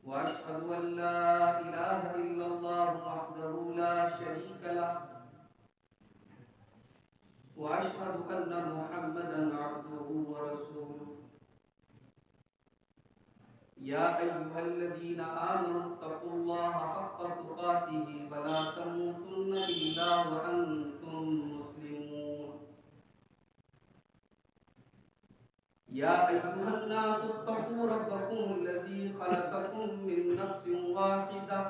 وأشهد أن لا إله إلا الله وحده لا شريك له وأشهد أن محمدا عبده ورسوله يا أيها الذين آمنوا اتقوا الله حق تقاته ولا تموتن إلا وأنتم مسلمون يا أيها الناس اتقوا ربكم الذي خلقكم من نفس واحدة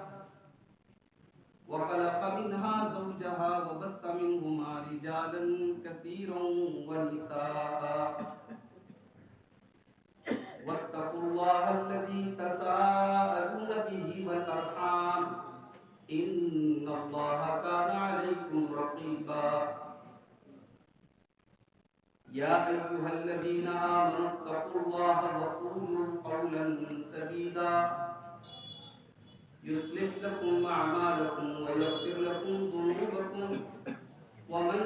وخلق منها زوجها وبث منهما رجالا كثيرا ونساء واتقوا الله الذي تساءلون به والأرحام إن الله كان عليكم رقيبا يا أيها الذين آمنوا اتقوا الله وقولوا قولا سديدا يصلح لكم أعمالكم ويغفر لكم ذنوبكم ومن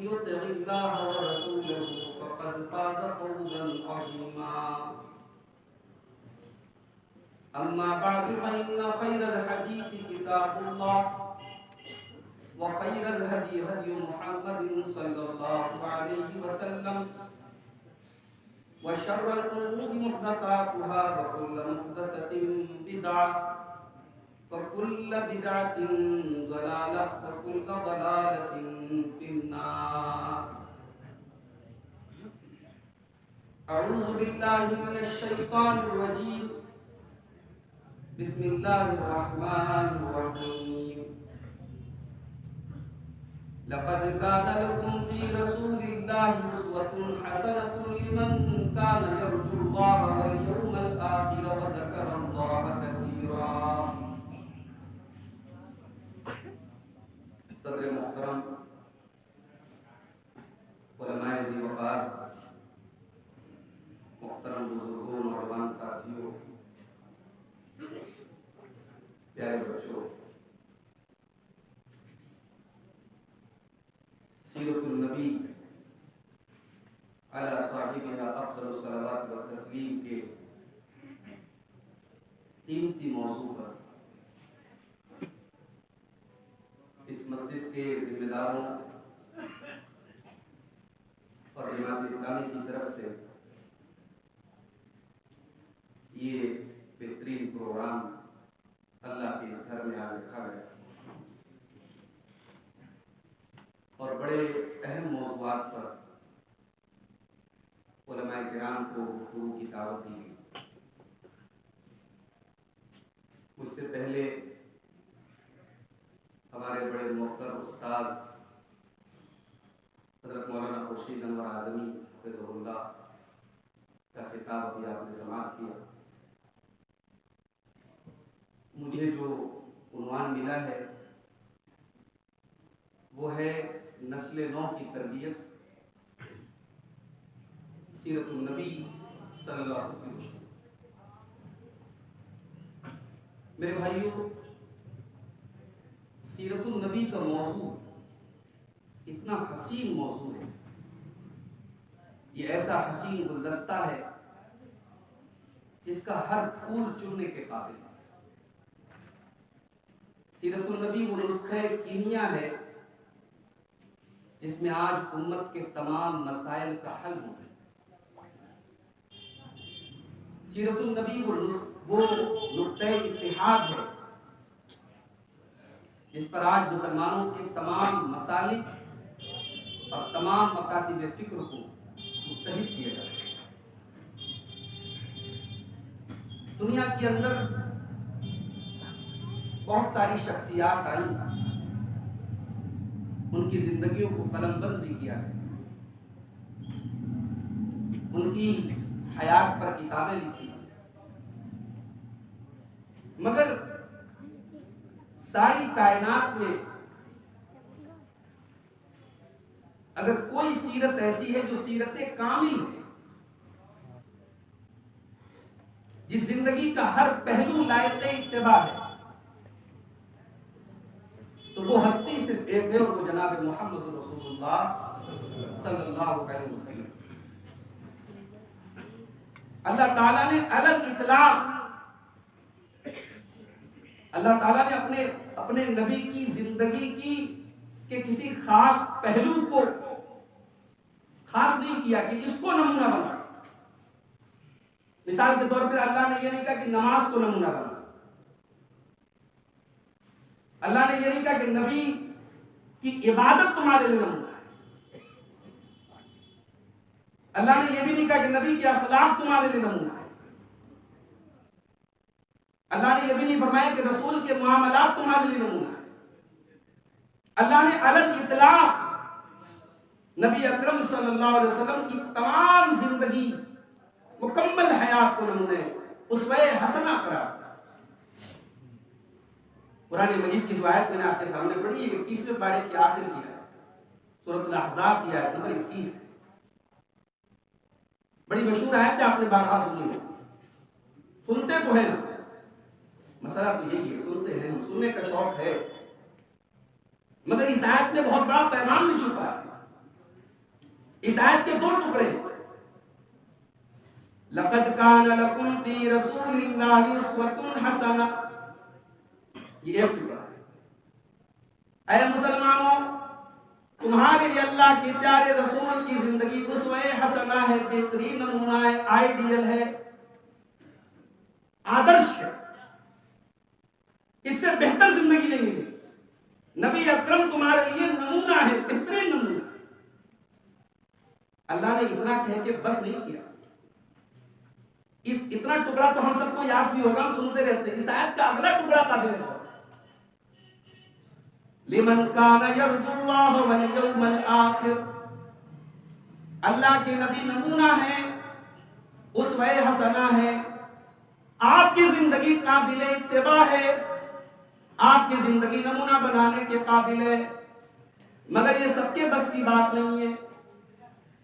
يطع الله ورسوله فقد فاز فوزا عظيما أما بعد فإن خير الحديث كتاب الله وخير الهدي هدي محمد صلى الله عليه وسلم وشر الأمور محدثاتها وكل محدثة بدعة وكل بدعة ضلالة وكل ضلالة في النار أعوذ بالله من الشيطان الرجيم بسم الله الرحمن الرحيم لقد كان لكم في رسول الله أسوة حسنة لمن كان يرجو الله واليوم الآخر وذكر الله كثيرا صدر محترم علماء ذی وقار محترم بزرگوں نوجوان ساتھیوں پیارے بچوں سیرت النبی علی صاحبہ افضل الصلوات والتسلیم کے قیمتی موضوع پر اس مسجد کے ذمہ داروں اور جماعت اسلامی کی طرف سے یہ بہترین پروگرام اللہ کے گھر میں آ رکھا گیا اور بڑے اہم موضوعات پر علماء کرام کو گفتگو کی دعوت دی گئی۔ اس سے پہلے ہمارے بڑے محترم استاذ حضرت مولانا خورشید انور اعظمی حفظہ اللہ کا خطاب ابھی آپ نے سماعت کیا۔ مجھے جو عنوان ملا ہے وہ ہے نسل نو کی تربیت، سیرت النبی صلی اللہ علیہ وسلم۔ میرے بھائیوں، سیرت النبی کا موضوع اتنا حسین موضوع ہے، یہ ایسا حسین گلدستہ ہے جس کا ہر پھول چننے کے قابل ہے۔ سیرت النبی وہ نسخہ کیمیا ہے جس میں آج امت کے تمام مسائل کا حل ہوتا ہے۔ سیرت النبی وہ نقطہ اتحاد ہے جس پر آج مسلمانوں کے تمام مسالک اور تمام مکاتب فکر کو متحد کیا جاتا ہے۔ دنیا کے اندر بہت ساری شخصیات آئیں، ان کی زندگیوں کو قلم بند بھی کیا ہے، ان کی حیات پر کتابیں لکھی، مگر ساری کائنات میں اگر کوئی سیرت ایسی ہے جو سیرت کامل ہے، جس زندگی کا ہر پہلو لائق اتباع ہے، تو وہ ہستی صرف ایک ہے، اور وہ جناب محمد رسول اللہ صلی اللہ علیہ وسلم۔ اللہ تعالیٰ نے علل اطلاق، اللہ تعالیٰ نے اپنے نبی کی زندگی کے کسی خاص پہلو کو خاص نہیں کیا کہ اس کو نمونہ بنا۔ مثال کے طور پر اللہ نے یہ نہیں کہا کہ نماز کو نمونہ بنا، اللہ نے یہ نہیں کہا کہ نبی کی عبادت تمہارے لیے نمونہ ہے، اللہ نے یہ بھی نہیں کہا کہ نبی کے اخلاق تمہارے لیے نمونہ ہے، اللہ نے یہ بھی نہیں فرمایا کہ رسول کے معاملات تمہارے لیے نمونہ ہے۔ اللہ نے علل اطلاق نبی اکرم صلی اللہ علیہ وسلم کی تمام زندگی، مکمل حیات کو نمونے اسوہ حسنہ قرار۔ قرآن مجید کی جو آیت میں نے آپ کے سامنے پڑھی ہے 21ویں پارے کے آخر کی آیت، سورۃ الاحزاب کی آیت نمبر 21 ہے، بڑی مشہور آیت ہے، آپ نے بارہا سنی ہے، سنتے تو ہیں، مسئلہ تو یہی ہے، سنتے ہیں، سننے کا شوق ہے، مگر اس آیت میں بہت بڑا پیغام بھی چھپا ہے۔ اس آیت کے دو ٹکڑے ہیں، لَقَدْ كَانَ لَكُمْ فِي رَسُولِ اللَّهِ أُسْوَةٌ حَسَنَةٌ، یہ ایک ٹکڑا ہے۔ اے مسلمانوں، تمہارے لیے اللہ کے پیارے رسول کی زندگی اسوہ حسنہ ہے، بہترین نمونہ ہے، آئیڈیل ہے، آدرش ہے، اس سے بہتر زندگی نہیں ملے۔ نبی اکرم تمہارے لیے نمونہ ہے، بہترین نمونہ۔ اللہ نے اتنا کہہ کے بس نہیں کیا، اتنا ٹکڑا تو ہم سب کو یاد بھی ہوگا، ہم سنتے رہتے ہیں۔ اس آیت کا اگلا ٹکڑا قابل ہے، لمن کان یرجو اللہ والیوم الآخر، اللہ کے نبی نمونہ ہے، اسوہ حسنہ ہے، آپ کی زندگی قابل اتباع ہے، آپ کی زندگی نمونہ بنانے کے قابل ہے، مگر یہ سب کے بس کی بات نہیں ہے۔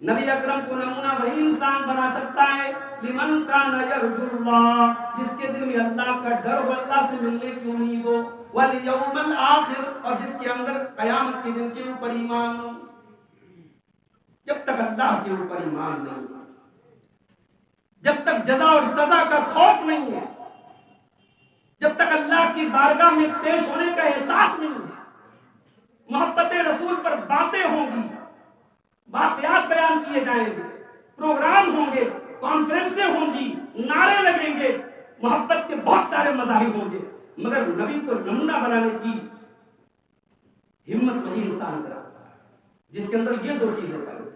نبی اکرم کو نمونہ وہی انسان بنا سکتا ہے لمن کان یرجو اللہ، جس کے دل میں اللہ کا ڈر ہو، اللہ سے ملنے کی امید ہو، والیوم الآخر، اور جس کے اندر قیامت کے دن کے اوپر ایمان ہو۔ جب تک اللہ کے اوپر ایمان نہیں، جب تک جزا اور سزا کا خوف نہیں ہے، جب تک اللہ کی بارگاہ میں پیش ہونے کا احساس نہیں ہے، محبت رسول پر باتیں ہوں گی، واقعات بیان کیے جائیں گے، پروگرام ہوں گے، کانفرنسیں ہوں گی، نعرے لگیں گے، محبت کے بہت سارے مظاہر ہوں گے، مگر نبی کو نمونہ بنانے کی ہمت وہی انسان کر سکتا ہے جس کے اندر یہ دو چیزیں پائی ہیں،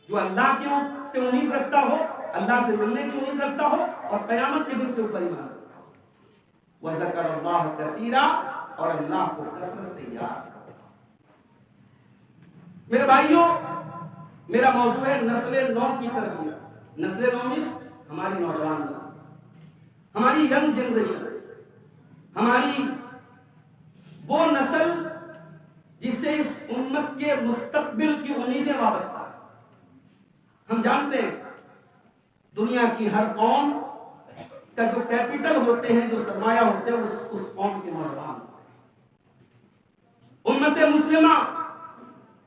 جو اللہ کی سے امید رکھتا ہو، اللہ سے ملنے کی امید رکھتا ہو، اور قیامت کے دن کے اوپر ایمان رکھتا ہو، وذکر اللہ کثیرا، اور اللہ کو کثرت سے یاد کرتا ہو۔ میرے بھائیوں، میرا موضوع ہے نسل نو کی تربیت۔ نسل نو مینس ہماری نوجوان نسل، ہماری ینگ جنریشن، ہماری وہ نسل جس سے اس امت کے مستقبل کی امیدیں وابستہ ہیں۔ ہم جانتے ہیں دنیا کی ہر قوم کا جو کیپٹل ہوتے ہیں، جو سرمایہ ہوتے ہیں، اس قوم کے نوجوان ہوتے ہیں۔ امت مسلمہ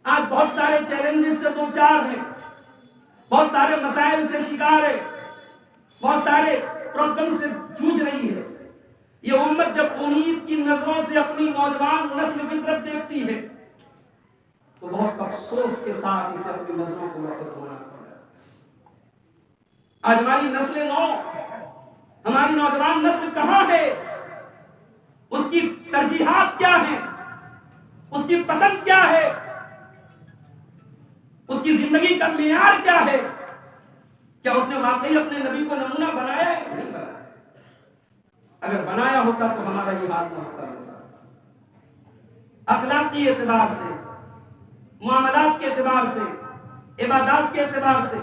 آج بہت سارے چیلنجز سے دوچار ہیں، بہت سارے مسائل سے شکار ہے، بہت سارے پرابلم سے جوجھ رہی ہے۔ یہ امت جب امید کی نظروں سے اپنی نوجوان نسل کی طرف دیکھتی ہے تو بہت افسوس کے ساتھ اسے اپنی نظروں کو واپس ہونا پڑتا ہے۔ آج ہماری نسل نو، ہماری نوجوان نسل کہاں ہے؟ اس کی ترجیحات کیا ہیں؟ اس کی پسند کیا ہے؟ اس کی زندگی کا معیار کیا ہے؟ کیا اس نے واقعی اپنے نبی کو نمونہ بنایا ہے؟ نہیں بنایا۔ اگر بنایا ہوتا تو ہمارا یہ حال نہ ہوتا۔ اخلاقی اعتبار سے، معاملات کے اعتبار سے، عبادات کے اعتبار سے،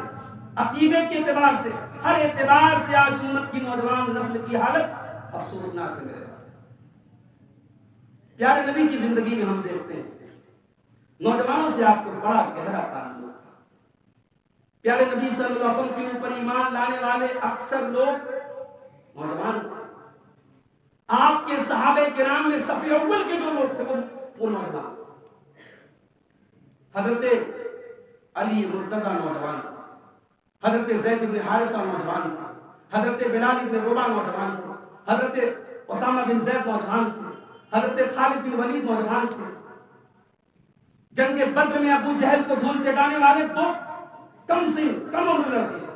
عقیدے کے اعتبار سے، ہر اعتبار سے آج امت کی نوجوان نسل کی حالت افسوسناک ہے۔ میرے پیارے نبی کی زندگی میں ہم دیکھتے ہیں نوجوانوں سے آپ کو بڑا گہرا تعلق تھا. پیارے نبی صلی اللہ علیہ وسلم کے اوپر ایمان لانے والے اکثر لوگ نوجوان تھے. آپ کے صحابہ کرام میں صف اول کے جو لوگ تھے وہ نوجوان تھے. حضرت علی مرتضی نوجوان تھے, حضرت زید بن حارثہ نوجوان تھے, حضرت بلال بن رباح نوجوان تھے, حضرت اسامہ بن زید نوجوان تھے, حضرت خالد بن ولید نوجوان تھے. جنگ بدر میں ابو جہل کو دھول چٹانے والے تو کم عمر لڑکے تھے.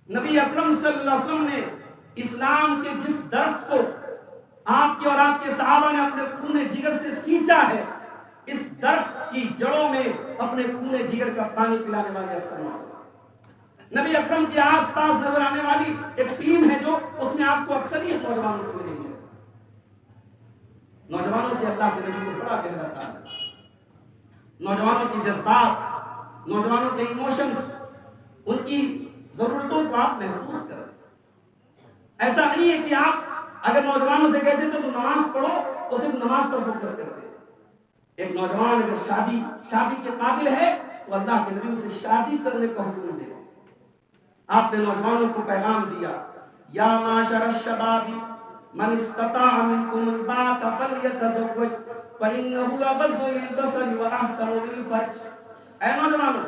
نبی اکرم صلی اللہ علیہ وسلم نے اسلام کے جس درخت کو آپ کے اور آپ کے صحابہ نے اپنے خون جگر سے سینچا ہے, اس درخت کی جڑوں میں اپنے خون جگر کا پانی پلانے والے اکثر نوجوان. نبی اکرم کے آس پاس نظر آنے والی ایک ٹیم ہے جو اس میں آپ کو اکثر ہی نوجوانوں کو ملیں گے. نوجوانوں سے اللہ کے نبی کو بڑا گہرا تعلق. نوجوانوں کے جذبات, نوجوانوں کے ایموشنز, ان کی ضرورتوں کو آپ محسوس کریں. ایسا نہیں ہے کہ آپ اگر نوجوانوں سے کہتے تو نماز پڑھو تو صرف نماز پر فوکس کرتے. ایک نوجوان اگر شادی کے قابل ہے تو اللہ کے نبی اسے شادی کرنے کا حکم دے. آپ نے نوجوانوں کو پیغام دیا, یا معاشر الشباب من استطاع منکم الباءۃ فلیتزوج فإنہ اغض للبصر وأحسن للفرج. اے نوجوانوں,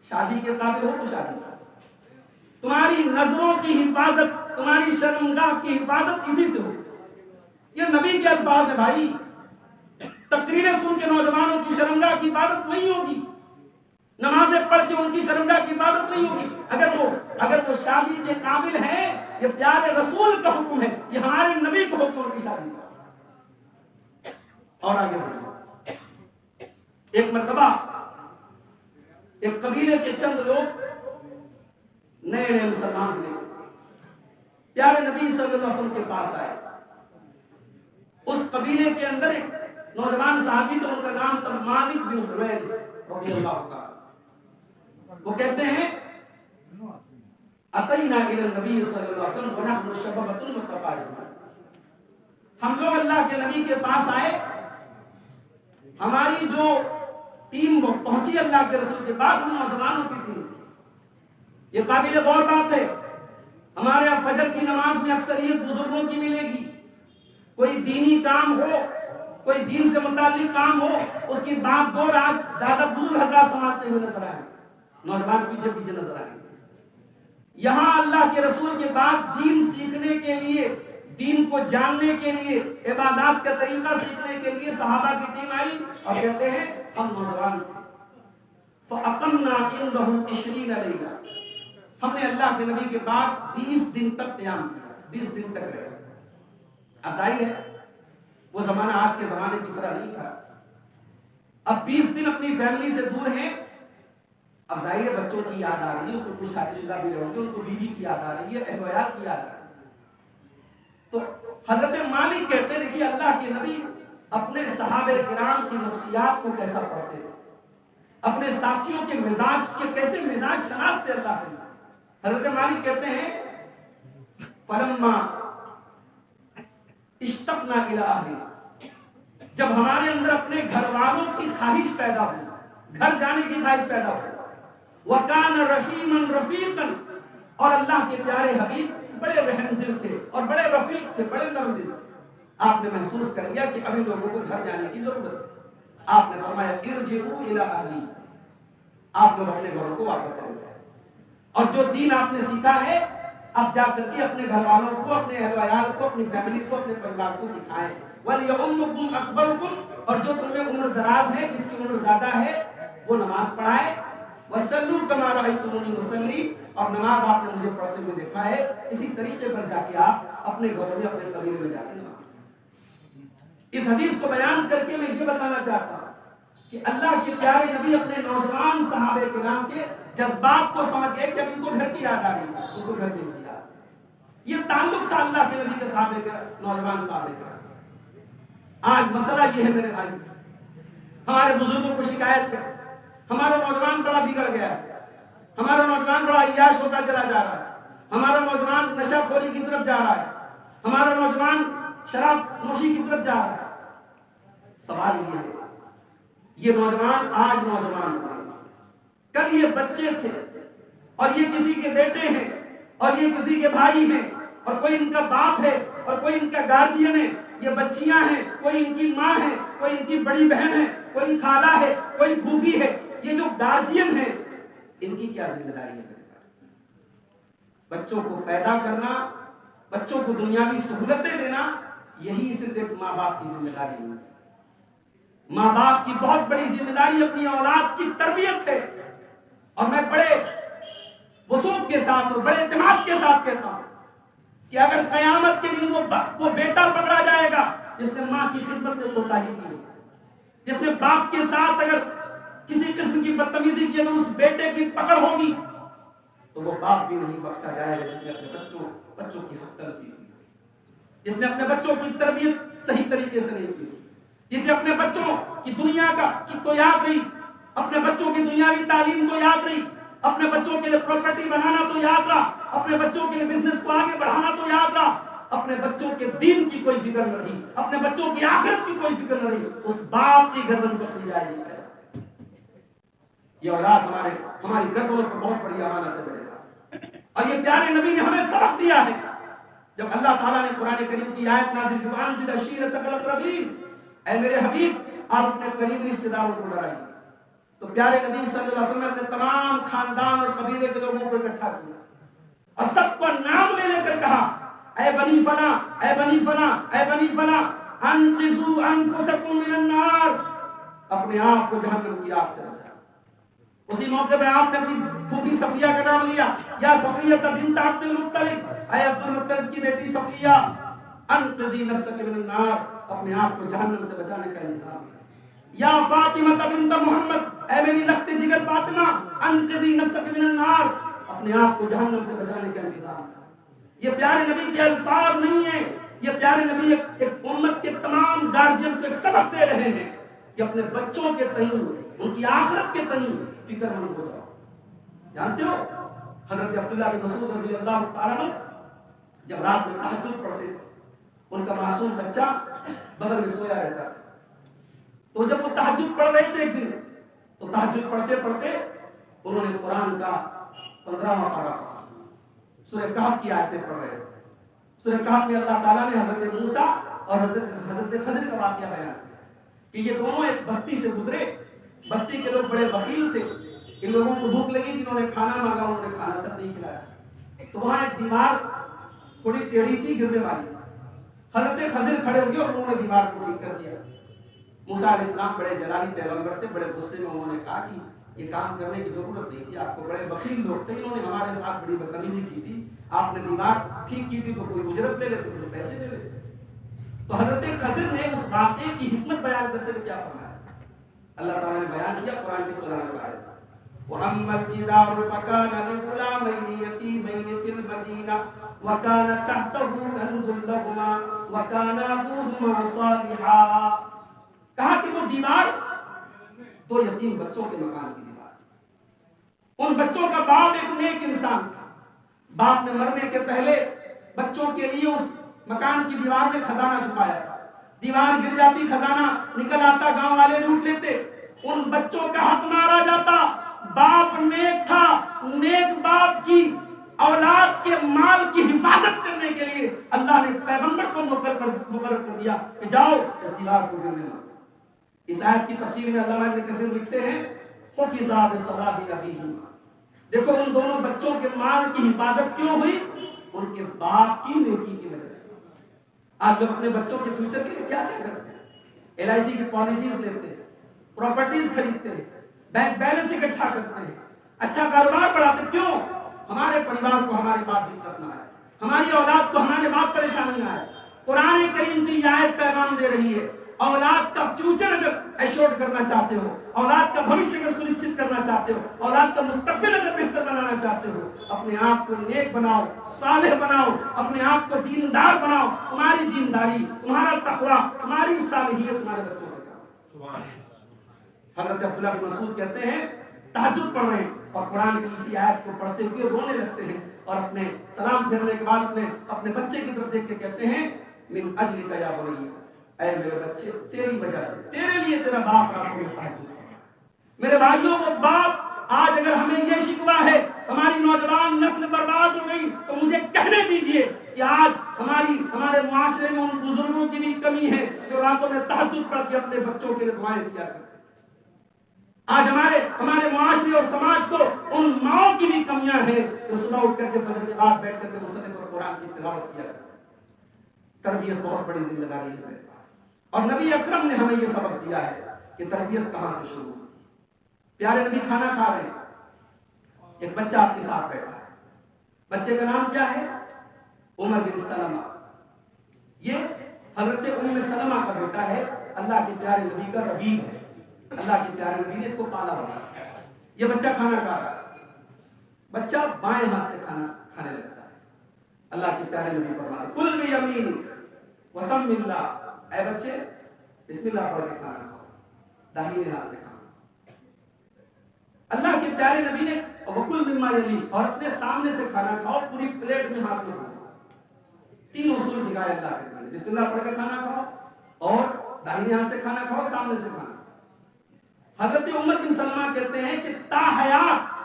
شادی کے قابل ہو تو شادی کرو. تمہاری نظروں کی حفاظت, تمہاری شرمگاہ کی حفاظت اسی سے ہو. یہ نبی کے الفاظ ہیں بھائی. تقریریں سن کے نوجوانوں کی شرمگاہ کی حفاظت نہیں ہوگی, نمازیں پڑھ کے ان کی شرمگاہ کی حفاظت نہیں ہوگی. اگر وہ شادی کے قابل ہیں, یہ پیارے رسول کا حکم ہے, یہ ہمارے نبی کو حکم ان کی شادی کا. اور آگے بڑھیں. ایک مرتبہ ایک قبیلے کے چند لوگ نئے مسلمان ہوئے, پیارے نبی صلی اللہ علیہ وسلم کے پاس آئے. اس قبیلے کے اندر ایک نوجوان صحابی, تو ان کا نام تھا مالک بن حویرث رضی اللہ عنہ. وہ کہتے ہیں اتینا الی النبی صلی اللہ علیہ وسلم ونحن شبابۃ متقاربون. ہم لوگ اللہ کے نبی کے پاس آئے, ہماری جو ٹیم پہنچی اللہ کے رسول کے پاس, ہم نوجوانوں کی ٹیم تھی. یہ قابل غور بات ہے, ہمارے یہاں فجر کی نماز میں اکثریت بزرگوں کی ملے گی. کوئی دینی کام ہو, کوئی دین سے متعلق کام ہو, اس کی بات دو رات زیادہ بزرگ حضرات سماعتیں ہوئے نظر آئیں, نوجوان پیچھے پیچھے نظر آئیں. یہاں اللہ کے رسول کے بعد دین سیکھنے کے لیے, دین کو جاننے کے لیے, عبادات کا طریقہ سیکھنے کے لیے صحابہ کی ٹیم آئی اور کہتے ہیں ہم نوجوان تھے. فَأَقَمْنَا عِنْدَهُمْ 20 لَيْلَةً. ہم نے اللہ کے نبی کے پاس 20 دن تک قیام کیا, 20 دن تک رہے. اب ظاہر ہے وہ زمانہ آج کے زمانے کی طرح نہیں تھا. اب 20 دن اپنی فیملی سے دور ہیں. اب ظاہر ہے بچوں کی یاد آ رہی ہے, اس کو کچھ شادی شدہ بھی رہے, ان کو بیوی کی یاد آ رہی ہے, اہل و عیال کی یاد آ رہی ہے. تو حضرت مالک کہتے ہیں دیکھیے اللہ کے نبی اپنے صحابہ کرام کی نفسیات کو کیسا پڑھتے تھے, اپنے ساتھیوں کے مزاج کے کیسے مزاج شناس تھے اللہ کے. حضرت مالک کہتے ہیں فلما اشتقنا الی اہلنا, جب ہمارے اندر اپنے گھر والوں کی خواہش پیدا ہوئی, گھر جانے کی خواہش پیدا ہوئی. وَكَانَ رَحِيمًا رَفِيقًا, اور اللہ کے پیارے حبیب بڑے رحم دل تھے اور بڑے رفیق تھے, بڑے نرم دل تھے. آپ نے محسوس کر لیا کہ ابھی لوگوں کو گھر جانے کی ضرورت ہے. آپ نے فرمایا ارجعوا الی اہلی, آپ لوگ اپنے گھروں کو واپس چلے جائیں, اور جو دین آپ نے سیکھا ہے اب جا کر کے اپنے گھر والوں کو, اپنے اہل و عیال کو, اپنی فیملی کو, اپنے پریوار کو سکھائیں. وَلْيَؤُمُّكُمْ أَكْبَرُكُمْ, اور جو تم میں عمر دراز ہے, جس کی عمر زیادہ ہے, وہ نماز پڑھائے. وَصَلُّوا كَمَا رَأَيْتُمُونِي أُصَلِّي, اور نماز آپ نے مجھے پڑھتے ہوئے دیکھا ہے, اسی طریقے پر جا کے آپ اپنے گھروں میں, اپنے قبیلے میں جا کے نماز پڑھیں. اس حدیث کو بیان کر کے میں یہ بتانا چاہتا ہوں کہ اللہ کے پیارے نبی اپنے نوجوان صحابہ کرام کے جذبات کو سمجھ گئے کہ اب ان کو گھر کی یاد آ رہی ہے, ان کو گھر کی یاد. یہ تعلق تھا اللہ کے نبی کے صحابہ کے, نوجوان صحابہ کے. آج مسئلہ یہ ہے میرے بھائی, ہمارے بزرگوں کو شکایت ہے ہمارا نوجوان بڑا بگڑ گیا ہے, ہمارا نوجوان بڑا عیاش ہوتا چلا جا رہا ہے, ہمارا نوجوان نشہ خوری کی طرف جا رہا ہے, ہمارا نوجوان شراب نوشی کی طرف جا رہا ہے, سوال یہ ہے، یہ نوجوان آج نوجوان ہیں، کل یہ بچے تھے، اور یہ کسی کے بیٹے ہیں، اور یہ کسی کے بھائی ہیں، اور کوئی ان کا باپ ہے، اور کوئی ان کا گارجین ہے، یہ بچیاں ہیں، کوئی ان کی ماں ہے، کوئی ان کی بڑی بہن ہے، کوئی خالہ ہے، کوئی پھوپھی ہے، یہ جو گارجین ہیں ان کی کیا ذمہ داری ہے؟ بچوں کو پیدا کرنا، بچوں کو دنیاوی سہولتیں دینا، یہی صرف ایک ماں باپ کی ذمہ داری نہیں ہے۔ ماں باپ کی بہت بڑی ذمہ داری اپنی اولاد کی تربیت ہے، اور میں بڑے وثوق کے ساتھ اور بڑے اعتماد کے ساتھ کہتا ہوں کہ اگر قیامت کے دن وہ بیٹا پکڑا جائے گا جس نے ماں کی خدمت میں کوتاہی کی، جس نے باپ کے ساتھ اگر کسی قسم کی بدتمیزی کی، اگر اس بیٹے کی پکڑ ہوگی تو وہ باپ بھی نہیں بخشا جائے گا جس نے اپنے بچوں کی حق تلفی کی، جس نے اپنے بچوں کی تربیت صحیح طریقے سے نہیں کی، جس نے اپنے بچوں کی دنیا کی تو یاد رہی، اپنے بچوں کی دنیاوی تعلیم تو یاد رہی، اپنے بچوں کے لیے پراپرٹی بنانا تو یاد رہا، اپنے بچوں کے لیے بزنس کو آگے بڑھانا تو یاد رہا، اپنے بچوں کے دین کی کوئی فکر نہ رہی، اپنے بچوں کی آخرت کی کوئی فکر نہ رہی، اس باپ کی گردن پکڑی جائے گی۔ یہ اولاد ہماری گردنوں پر بہت بڑی امانت ہے میرے بھائی، اور یہ پیارے نبی نے ہمیں سبق دیا ہے۔ جب اللہ تعالیٰ نے قرآن کریم کی آیت نازل کی وَأَنذِرْ عَشِيرَتَكَ الْأَقْرَبِينَ، اے میرے حبیب آپ اپنے قریبی رشتہ داروں کو ڈرائیے، تو پیارے نبی صلی اللہ علیہ وسلم نے اپنے تمام خاندان اور قبیلے کے لوگوں کو اکٹھا کیا اور سب کو نام لے لے کر کہا، اے بنی فلاں، اے بنی فلاں، اے بنی فلاں، انقذوا انفسکم من النار، اپنے آپ کو جہنم کی آگ سے بچائیں۔ اسی موقع پہ آپ نے اپنی پھوپھی صفیہ کا نام لیا، یا صفیہ بنت عبد المطلب، اے عبد المطلب کی بیٹی صفیہ، انقذی نفسک من النار، اپنے آپ کو جہنم سے بچانے کا انتظام ہے۔ یا فاطمہ بنت محمد، اے میری لخت جگر فاطمہ، انقذی نفسک من النار، اپنے آپ کو جہنم سے بچانے کا انتظام ہے۔ یہ پیارے نبی کے الفاظ نہیں ہیں، یہ پیارے نبی ایک امت کے تمام گارجینز کو ایک سبق دے رہے ہیں کہ اپنے بچوں کے تئیں، ان کی آخرت کے تئیں فکر مند ہو جاؤ۔ جانتے ہو حضرت عبداللہ بن مسعود رضی اللہ تعالیٰ عنہ جب رات میں تہجد پڑھتے تھے، ان کا معصوم بچہ بغل میں سویا رہتا تھا، تو جب وہ تہجد پڑھ رہے تھے ایک دن، تو تہجد پڑھتے پڑھتے انہوں نے قرآن کا 15واں پارہ پڑھا، سورہ کہف کی آیتیں پڑھ رہے تھے۔ سورہ کہف میں اللہ تعالیٰ نے حضرت موسیٰ اور حضرت خضر کا واقعہ بیان کیا کہ یہ دونوں ایک بستی سے گزرے، بستی کے لوگ بڑے بخیل تھے، ان لوگوں کو بھوک لگی کہ انہوں نے کھانا مانگا، انہوں نے کھانا تک نہیں کھلایا، تو وہاں ایک دیوار تھوڑی ٹیڑھی تھی، گرنے والی تھی، حضرت خضر کھڑے ہو گئے اور انہوں نے دیوار کو ٹھیک کر دیا۔ موسیٰ علیہ السلام بڑے جلالی پیغمبر تھے، بڑے غصے میں انہوں نے کہا کہ یہ کام کرنے کی ضرورت نہیں تھی، آپ کو بڑے بخیل لوگ تھے، انہوں نے ہمارے ساتھ بڑی بدتمیزی کی تھی، آپ نے دیوار ٹھیک کی تھی تو کوئی اجرت لے لیتے، کچھ پیسے لے لیتے۔ تو حضرت خضر نے اس واقعے کی حکمت بیان کرتے ہوئے کیا فرمایا؟ اللہ تعالیٰ نے بیان کیا قرآن کی سورہ نمبر آیت، وَأَمَّا الْجِدَارُ فَكَانَ لِغُلَامَيْنِ يَتِيمَيْنِ فِي الْمَدِينَةِ وَكَانَ تَحْتَهُ كَنْزٌ لَهُمَا وَكَانَ أَبُوهُمَا صَالِحًا، کہا کہ وہ دیوار دو یتیم بچوں کے مکان کی دیوار، ان بچوں کا باپ ایک نیک انسان تھا، باپ نے مرنے کے پہلے بچوں کے لیے اس مکان کی دیوار میں خزانہ چھپایا تھا، دیوار گر جاتی، خزانہ نکل آتا، گاؤں والے لوٹ لیتے، ان بچوں کا حق مارا جاتا۔ باپ نیک تھا، نیک باپ کی اولاد کے مال کی حفاظت کرنے کے لیے اللہ نے پیغمبر کو مقرر کر دیا کہ جاؤ اس دیوار کو گرنے مت۔ اس آیت کی تفسیر میں علامہ ابن کثیر لکھتے ہیں حفظا بصلاح ابیہما، دیکھو ان دونوں بچوں کے مال کی حفاظت کیوں ہوئی؟ ان کے باپ کی نیکی کی وجہ سے۔ آج لوگ اپنے بچوں کے فیوچر کے لیے کیا کیا کرتے ہیں؟ LIC کی پالیسیز لیتے ہیں، پراپرٹیز خریدتے ہیں، بینک بیلنس اکٹھا کرتے ہیں، اچھا کاروبار بڑھاتے ہیں، کیوں؟ ہمارے پریوار کو ہمارے باپ دقت نہ آئے، ہماری اولاد کو ہمارے باپ پریشانی نہ آئے۔ قرآن کریم کی آیت پیغام دے رہی ہے، اولاد کا فیوچر اگر ایشورڈ کرنا چاہتے ہو، اولاد کا بھوشیہ اگر سنشچت کرنا چاہتے ہو، اولاد کا مستقبل اگر بہتر بنانا چاہتے ہو، اپنے آپ کو نیک بناؤ، صالح بناؤ، اپنے آپ کو دیندار بناؤ۔ تمہاری دینداری، تمہارا تقوی، تمہاری صالحیت تمہارے بچوں کا۔ حضرت عبداللہ بن مسعود کہتے ہیں تہجد پڑھ رہے ہیں اور قرآن کی اسی آیت کو پڑھتے ہوئے رونے لگتے ہیں، اور اپنے سلام پھیرنے کے بعد اپنے بچے کی طرف دیکھ کے کہتے ہیں من اجلک یا بنی، اے میرے بچے تیری وجہ سے تیرے لیے تیرا باپ راتوں میں تہجد کرتا ہے۔ میرے بھائیوں وہ باپ آج اگر ہمیں یہ شکوہ ہے ہماری نوجوان نسل برباد ہو گئی تو مجھے کہنے دیجئے کہ آج ہمارے معاشرے میں ان بزرگوں کی بھی کمی ہے جو راتوں میں تہجد پڑھ کے اپنے بچوں کے لیے دعائیں کیا کرتے ہیں۔ آج ہمارے معاشرے اور سماج کو ان ماؤں کی بھی کمیاں ہیں جو صبح اٹھ کر کے فجر کے بعد بیٹھ کر کے مصحف پر قرآن کی تلاوت کیا کرتے ہیں۔ تربیت بہت بڑی ذمہ داری ہے اور نبی اکرم نے ہمیں یہ سبق دیا ہے کہ تربیت کہاں سے شروع ہوتی ہے۔ پیارے نبی کھانا کھا رہے ہیں، ایک بچہ آپ کے ساتھ بیٹھا ہے، بچے کا نام کیا ہے؟ عمر بن سلمہ۔ یہ حضرت ام سلمہ کا بیٹا ہے، اللہ کے پیارے نبی کا ربیب ہے، اللہ کے پیارے نبی نے اس کو پالا بڑھایا۔ یہ بچہ کھانا کھا رہا ہے، بچہ بائیں ہاتھ سے کھانا کھانے لگتا ہے۔ اللہ کے پیارے نبی فرماتے ہیں کل بیمینک وسم اللہ، اے بچے بسم اللہ پڑھ کے کھانا کھاؤ، داہنے ہاتھ سے کھانا۔ اللہ کے پیارے نبی نے وکل مما یلی، اور اپنے سامنے سے کھانا کھاؤ، پوری پلیٹ میں ہاتھ لگاؤ۔ تین اصول سکھائے اللہ کے نبی نے، بسم اللہ پڑھ کے کھانا کھاؤ اور داہنے ہاتھ سے کھانا کھاؤ، سامنے سے کھانا۔ حضرت عمر بن سلمہ کہتے ہیں کہ تا حیات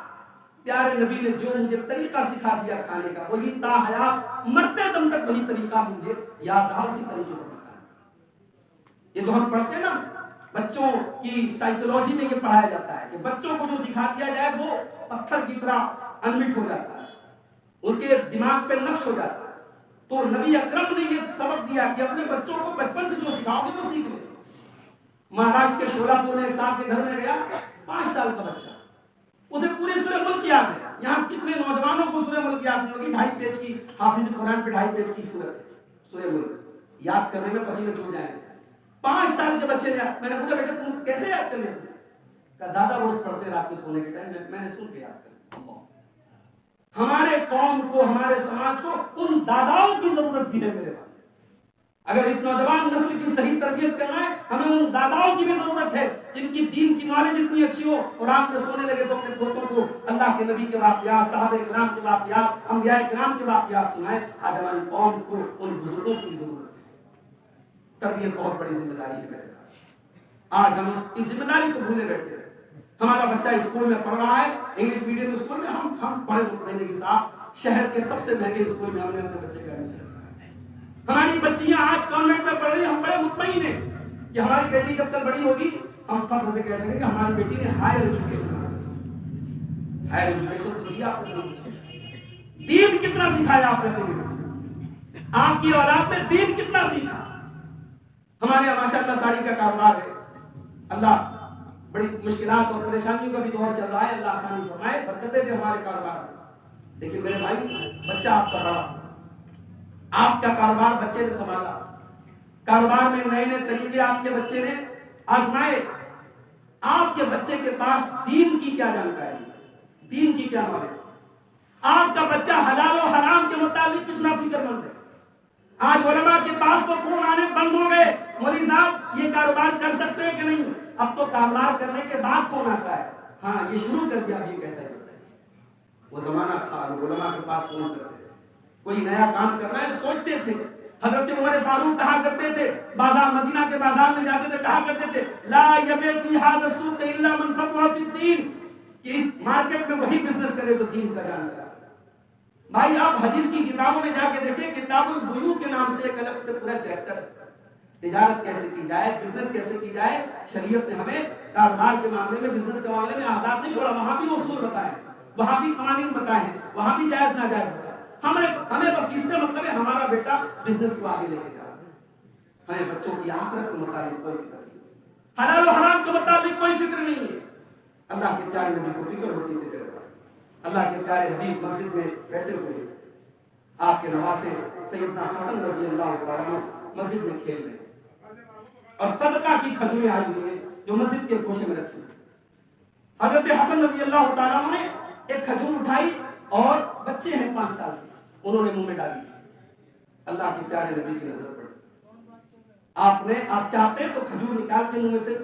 پیارے نبی نے جو مجھے طریقہ سکھا دیا کھانے کا، وہی تا حیات مرتے دم تک وہی طریقہ مجھے یاد رہا، اسی طریقے پر بتایا۔ یہ جو ہم پڑھتے ہیں نا، بچوں کی سائیکولوجی میں یہ پڑھایا جاتا ہے کہ بچوں کو جو سکھا دیا جائے وہ پتھر کی طرح انمٹ ہو جاتا ہے، ان کے دماغ پہ نقش ہو جاتا ہے۔ تو نبی اکرم نے یہ سبق دیا کہ اپنے بچوں کو بچپن سے جو سکھاؤ گے وہ سیکھ لیں۔ مہاراشٹر کے شولہ پور میں ایک صاحب کے گھر میں گیا، 5 سال کا بچہ، اسے پوری سورہ ملک یاد ہے۔ یہاں کتنے نوجوانوں کو سورہ ملک یاد نہیں ہوگی؟ 2.5 پیج کی، حافظ قرآن پہ 2.5 پیج کی سورت ہے سورہ ملک، یاد کرنے میں پسینے چھوٹ جائیں گے۔ 5 سال کے بچے نے، میں نے پوچھا بیٹا تم کیسے یاد کر لیتے؟ کہا دادا روز پڑھتے رات میں سونے کے ٹائم میں نے سن کے یاد کر۔ ہمارے قوم کو، ہمارے سماج کو ان داداؤں کی ضرورت بھی ہے میرے پاس۔ اگر اس نوجوان نسل کی صحیح تربیت کرنا ہے، ہمیں ان داداؤں کی بھی ضرورت ہے جن کی دین کی نالج اتنی اچھی ہو اور رات میں سونے لگے تو اپنے پوتوں کو اللہ کے نبی کے واقعات، صحابہ کرام کے واقعات، انبیاء کرام کے واقعات سنائیں۔ آج ہماری قوم کو ان بزرگوں کی بھی ضرورت ہے۔ تربیت بہت بڑی ذمہ داری ہے میرے پاس۔ آج ہم اس ذمہ داری کو بھولے بیٹھے ہیں۔ ہمارا بچہ اسکول میں پڑھ رہا ہے، انگلش میڈیم اسکول میں، ہم بڑے مطمئن کے ساتھ شہر کے سب سے مہنگے اسکول میں ہم نے اپنے بچے کا ایڈمیشن کرایا۔ ہماری بچیاں آج کانوینٹ میں پڑھ رہی ہیں، ہم بڑے مطمئن ہیں کہ ہماری بیٹی جب تک بڑی ہوگی ہم فخر سے کہہ سکیں کہ ہماری بیٹی نے ہائر ایجوکیشن حاصل کی۔ ہائر ایجوکیشن تو دیا آپ نے، دین کتنا سکھایا آپ نے اپنی بیٹی؟ آپ کی اولاد نے دین کتنا سیکھا؟ ہمارے یہاں ماشاءاللہ ساڑی کا کاروبار ہے، اللہ بڑی مشکلات اور پریشانیوں کا بھی دور چل رہا ہے، اللہ آسانی فرمائے، برکتیں دے ہمارے کاروبار میں۔ لیکن میرے بھائی بچہ آپ کا بڑا، آپ کا کاروبار بچے نے سنبھالا، کاروبار میں نئے نئے طریقے آپ کے بچے نے آزمائے۔ آپ کے بچے کے پاس دین کی کیا جانکاری، دین کی کیا نالج؟ آپ کا بچہ حلال و حرام کے متعلق کتنا فکر مند ہے؟ آج علماء کے پاس تو فون آنے بند ہو گئے، مولوی صاحب یہ کاروبار کر سکتے ہیں کہ نہیں؟ اب تو کاروبار کرنے کے بعد فون آتا ہے، ہاں یہ شروع کر دیا، یہ کیسا کرتا ہے؟ وہ زمانہ تھا جو علماء کے پاس فون کرتے تھے، کوئی نیا کام کرنا ہے سوچتے تھے۔ حضرت عمر فاروق کہا کرتے تھے، بازار مدینہ کے بازار میں جاتے تھے، کہا کرتے تھے لا یبیع فی ھذا السوق الا من فقہ فی الدین، کہ اس مارکیٹ میں وہی بزنس کرے جو دین کا جانتا ہے۔ بھائی آپ حدیث کی کتابوں میں جا کے دیکھیں، کتاب البیوع کے نام سے ایک الگ سے پورا چیپٹر، تجارت کیسے کی جائے، بزنس کیسے کی جائے۔ شریعت نے ہمیں کاروبار کے معاملے میں، بزنس کے معاملے میں آزاد نہیں چھوڑا، وہاں بھی اصول بتائے، وہاں بھی قوانین بتائے ہیں، وہاں بھی جائز ناجائز بتائے۔ ہمیں بس اس سے مطلب ہے ہمارا بیٹا بزنس کو آگے لے کے جا رہا ہے، ہمیں بچوں کی آخرت کے متعلق کوئی فکر نہیں، حلال و حرام کے متعلق کوئی فکر نہیں ہے۔ اللہ کے پیارے نبی کو فکر ہوتی تھی، اللہ کے پیارے حبیب مسجد میں بیٹھے ہوئے، آپ کے نواسے سیدنا حسن رضی اللہ تعالیٰ عنہ مسجد میں کھیل رہے اور صدقہ کی کھجوریں آئی ہوئی ہیں جو مسجد کے گوشے میں رکھی ہوئی۔ حضرت حسن رضی اللہ تعالیٰ عنہ نے ایک کھجور اٹھائی اور بچے ہیں 5 سال کے، انہوں نے منہ میں ڈالی، اللہ کے پیارے نبی کی نظر پڑی۔ آپ چاہتے تو کھجور نکال کے منہ میں سے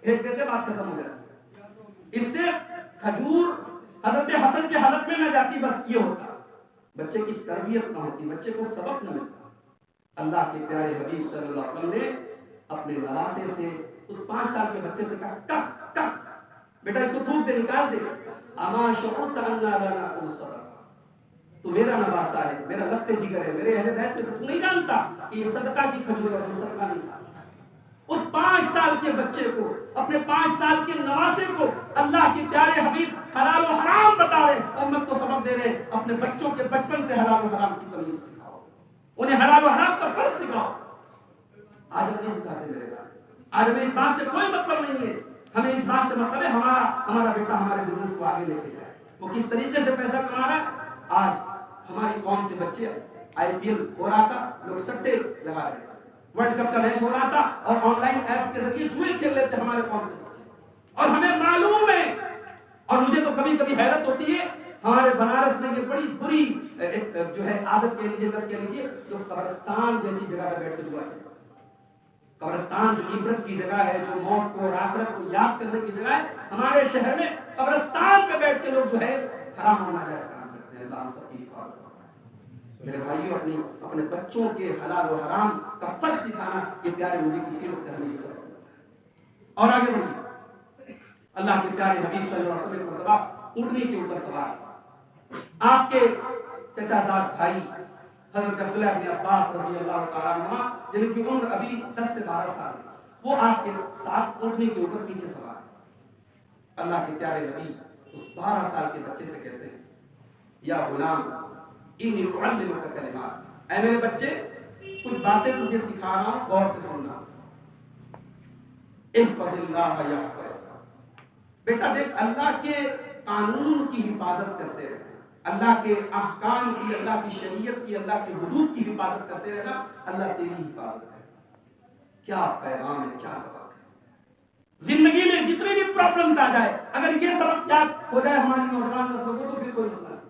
پھینک دیتے، بات ختم ہو جاتی، اس سے کھجور حضرت حسن کے حلق میں نہ جاتی، بس یہ ہوتا، بچے کی تربیت نہ ہوتی، بچے کو سبق نہ ملتا۔ اللہ کے پیارے حبیب صلی اللہ علیہ وسلم نے اپنے نواسے سے، اس 5 سال کے بچے سے کہا ٹک ٹک بیٹا اس کو تھوک دے، نکال دے، اما شعرت انا لا ناکل صدقہ، تو میرا نواسا ہے، میرا لخت جگر ہے، میرے اہل بیت میں سے تو نہیں جانتا کہ یہ صدقہ کی کھجور ہے اور ہم صدقہ نہیں کھاتے۔ اس 5 سال کے بچے کو، اپنے 5 سال کے نواسے کو اللہ کے پیارے حبیب حلال و حرام بتا رہے، امت کو سبق دے رہے، اپنے بچوں کے بچپن سے حلال و حرام کی تمیز سکھاؤ، انہیں حلال و حرام کا فرق سکھاؤ۔ آج ہم نہیں سکھاتے میرے بھائی، آج ہمیں اس بات سے کوئی مطلب نہیں ہے، ہمیں اس بات سے مطلب ہے ہمارا بیٹا ہمارے بزنس کو آگے لے کے جائے، وہ کس طریقے سے پیسہ کما رہا ہے۔ آج ہماری قوم کے بچے IPL ہو رہا تھا، لوگ سٹے لگا رہے تھے، ورلڈ کپ کا میچ ہو رہا تھا اور آن لائن ایپس کے ذریعے جوئے کھیل لیتے ہمارے قوم کے بچے، اور ہمیں معلوم ہے، اور مجھے تو کبھی کبھی حیرت ہوتی ہے، ہمارے بنارس میں یہ بڑی بری جو ہے عادت کہہ لیجیے، جو قبرستان جیسی جگہ پہ بیٹھ کے جوا کھیلتے، قبرستان جو عبرت کی جگہ ہے، جو موت کو اور آخرت کو یاد کرنے کی جگہ ہے، ہمارے شہر میں قبرستان پہ بیٹھ کے لوگ جو ہے حرام اور ناجائز کام کرتے ہیں۔ اللہ ہم سب کی حفاظت کرے۔ میرے بھائیوں، اپنے بچوں کے حلال و حرام کا فرق سکھانا، یہ پیارے نبی کی سیرت سے ہمیں یہ سبق ملتا ہے۔ اور آگے بڑھیے، اللہ کے پیارے حبیب صلی اللہ علیہ وسلم کی مرتبہ اونٹنی کے اوپر سوار، آپ کے چچا زاد بھائی حضرت عبداللہ بن عباس رضی اللہ تعالیٰ عنہ، جن کی عمر ابھی 10 سے 12 سال ہے، وہ آپ کے ساتھ اونٹنی کے اوپر پیچھے سوار ہے۔ اللہ کے پیارے نبی اس 12 سال کے بچے سے کہتے ہیں، یا غلام انی اعلمک کلمات، اے میرے بچے کچھ باتیں تجھے سکھا رہا ہوں، غور سے سننا۔ احفظ اللہ یحفظک، بیٹا دیکھ اللہ کے قانون کی حفاظت کرتے رہنا، اللہ کے احکام کی، اللہ کی شریعت کی، اللہ کے حدود کی حفاظت کرتے رہنا، اللہ تیری حفاظت ہے۔ کیا پیغام ہے، کیا سبق ہے۔ زندگی میں جتنے بھی پرابلمز آ جائے، اگر یہ سبق یاد ہو جائے ہماری نوجوان نسل کو تو پھر کوئی مسئلہ نہیں۔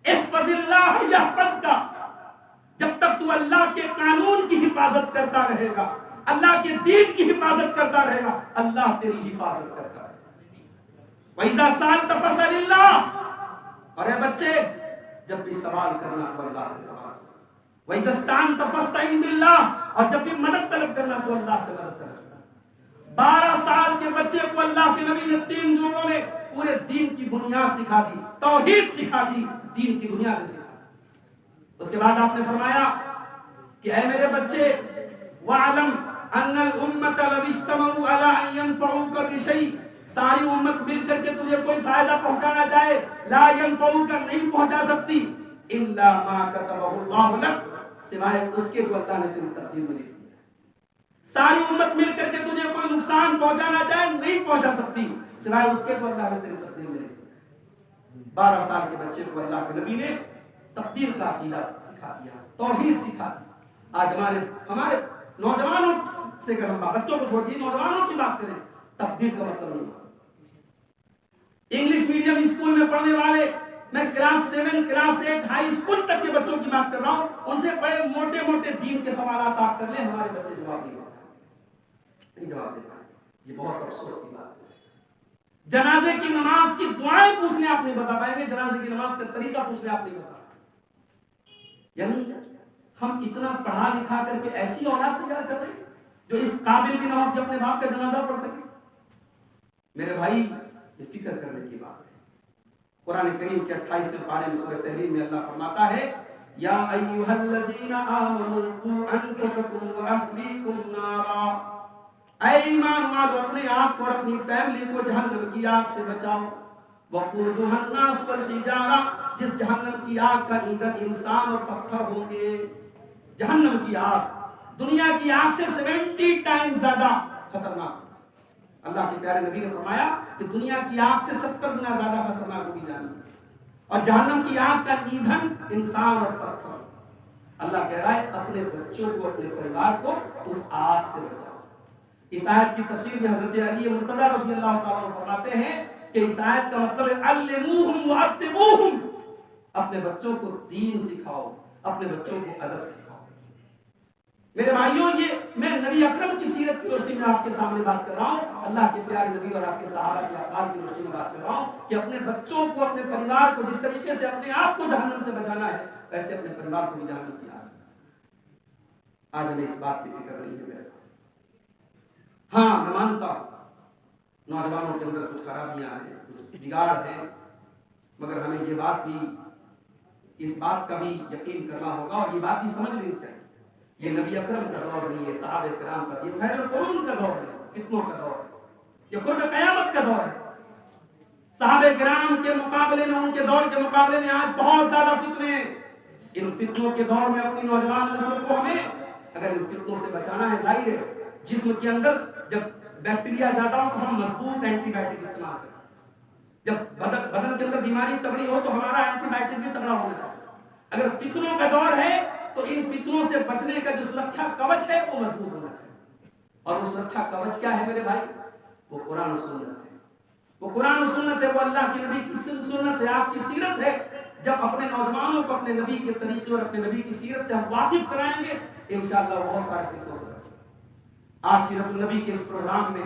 احفظ اللہ یحفظک، جب تک تو اللہ کے قانون کی حفاظت کرتا رہے گا، اللہ کے دین کی حفاظت کرتا رہے گا، اللہ تیری حفاظت کرتا رہے گا۔ وَإِذَا سَأَلْتَ فَاسْأَلِ اللَّهَ، اور اے بچے جب بھی سوال کرنا تو اللہ سے سوال کرنا۔ وَإِذَا اسْتَعَنْتَ فَاسْتَعِنْ بِاللَّهِ، اور جب بھی مدد طلب کرنا تو اللہ سے مدد کرنا۔ 12 سال کے بچے کو اللہ کے نبی نے 3 جملوں میں پورے دین کی بنیاد سکھا دی، توحید سکھا دی، دین کی بنیادیں سکھا دی۔ اس کے بعد آپ نے فرمایا کہ اے میرے بچے وَعْلَمْ أَنَّ الْأُمَّةَ لَوِ اجْتَمَعُوا عَلَىٰ أَن يَنفَعُوكَ بِشَيْءٍ، ساری امت مل کر کے تجھے کوئی فائدہ پہنچانا چاہے، لا ينفعوك، نہیں پہنچا سکتی، الا ما كتبه الله لك، سوائے اس کے جو اللہ نے تیری تقدیر میں لکھ دیا۔ ساری امت مل کر کے تجھے کوئی نقصان پہنچانا چاہے، نہیں پہنچا سکتی، سوائے اس کے جو اللہ نے تیری تقدیر میں لکھ دیا۔ 12 سال کے بچے کو اللہ کے نبی نے تقدیر کا عقیدہ سکھا دیا، توحید سکھا دی۔ آج ہمارے نوجوانوں سے اگر ہم بچوں کو چھوڑ دیے، نوجوانوں کی بات کریں، تقدیر کا مطلب نہیں۔ انگلش میڈیم اسکول میں پڑھنے والے، میں کلاس 7 کلاس 8 ہائی اسکول تک کے بچوں کی بات کر رہا ہوں، ان سے بڑے موٹے موٹے دین کے سوالات آپ کر لیں، ہمارے بچے جواب نہیں جواب دے پائے۔ یہ بہت افسوس کی بات ہے۔ جنازے کی نماز کی دعائیں پوچھنے آپ نہیں بتا پائیں گے، جنازے کی نماز کا طریقہ پوچھنے آپ نہیں بتا پائیں گے۔ یعنی ہم اتنا پڑھا لکھا کر کے ایسی اولاد تیار کر رہے ہیں جو اس قابل بھی نہ ہو کہ اپنے باپ کا جنازہ پڑھ سکے۔ میرے بھائی یہ فکر کرنے کی بات ہے۔ قرآن کریم کے 28ویں پارے میں سورہ تحریم میں اللہ فرماتا ہے، یا ایھا الذین آمنوا قوا انفسکم واہلیکم نارا، اے ایمان والو اپنے آپ کو اور اپنی فیملی کو جہنم کی آگ سے بچاؤ، وقودھا الناس والحجارہ، جس جہنم کی آگ کا ایندھن انسان اور پتھر ہوں گے۔ جہنم کی آگ دنیا کی آگ سے 70 ٹائم زیادہ خطرناک۔ اللہ کے پیارے نبی نے فرمایا کہ دنیا کی آگ سے 70 گنا زیادہ خطرناک ہوگی جہنم، اور جہنم کی آگ کا ایندھن انسان اور پتھر۔ اللہ کہہ رہا ہے اپنے بچوں کو، اپنے پریوار کو اس آگ سے بچاؤ۔ اس آیت کی تفسیر میں حضرت علی مرتضیٰ رضی اللہ تعالیٰ عنہ فرماتے ہیں کہ اس آیت کا مطلب ہے علموہم وادبوہم، اپنے بچوں کو دین سکھاؤ، اپنے بچوں کو ادب سکھاؤ۔ میرے بھائیوں، یہ میں نبی اکرم کی سیرت کی روشنی میں آپ کے سامنے بات کر رہا ہوں، اللہ کے پیارے نبی اور آپ کے صحابہ کے اقوال کی روشنی میں بات کر رہا ہوں کہ اپنے بچوں کو، اپنے پریوار کو جس طریقے سے اپنے آپ کو جہنم سے بچانا ہے، ویسے اپنے پریوار کو بھی جہنم کی آگ سے بچانا ہے۔ آج ہمیں اس بات کی فکر نہیں ہے میرے بھائی۔ ہاں میں مانتا ہوں نوجوانوں کے اندر کچھ خرابیاں ہیں، کچھ بگاڑ ہے، مگر ہمیں یہ بات بھی، اس بات کا بھی یقین کرنا ہوگا اور یہ بات بھی سمجھ لینی چاہیے، یہ نبی اکرم کا دور نہیں ہے، صحابہ کرام کا، یہ خیر القرون کا دور ہے، فتنوں کا دور ہے، یہ قرب قیامت کا دور ہے۔ صحابہ کرام کے مقابلے میں، ان کے دور کے مقابلے میں آج بہت زیادہ فتنے ہیں۔ ان فتنوں کے دور میں اپنی نوجوان نسل کو ہمیں اگر ان فتنوں سے بچانا ہے، ظاہر ہے جسم کے اندر جب بیکٹیریا زیادہ ہو تو ہم مضبوط اینٹی بائیوٹک استعمال کریں، جب بدن کے اندر بیماری تگڑی ہو تو ہمارا اینٹی بائیوٹک بھی تگڑا ہونا چاہیے۔ اگر فتنوں کا دور ہے تو ان فتنوں سے بچنے کا جو سرکشا کوچ ہے وہ مضبوط ہونا چاہیے، اور وہ سرکشا کوچ کیا ہے میرے بھائی؟ وہ قرآن و سنت ہے، وہ قرآن و سنت ہے، وہ اللہ کے نبی کی سنت ہے، آپ کی سیرت ہے۔ جب اپنے نوجوانوں کو اپنے نبی کے طریقے اور اپنے نبی کی سیرت سے ہم واقف کرائیں گے، انشاءاللہ بہت سارے فتنوں سے بچیں گے۔ آج سیرت النبی کے اس پروگرام میں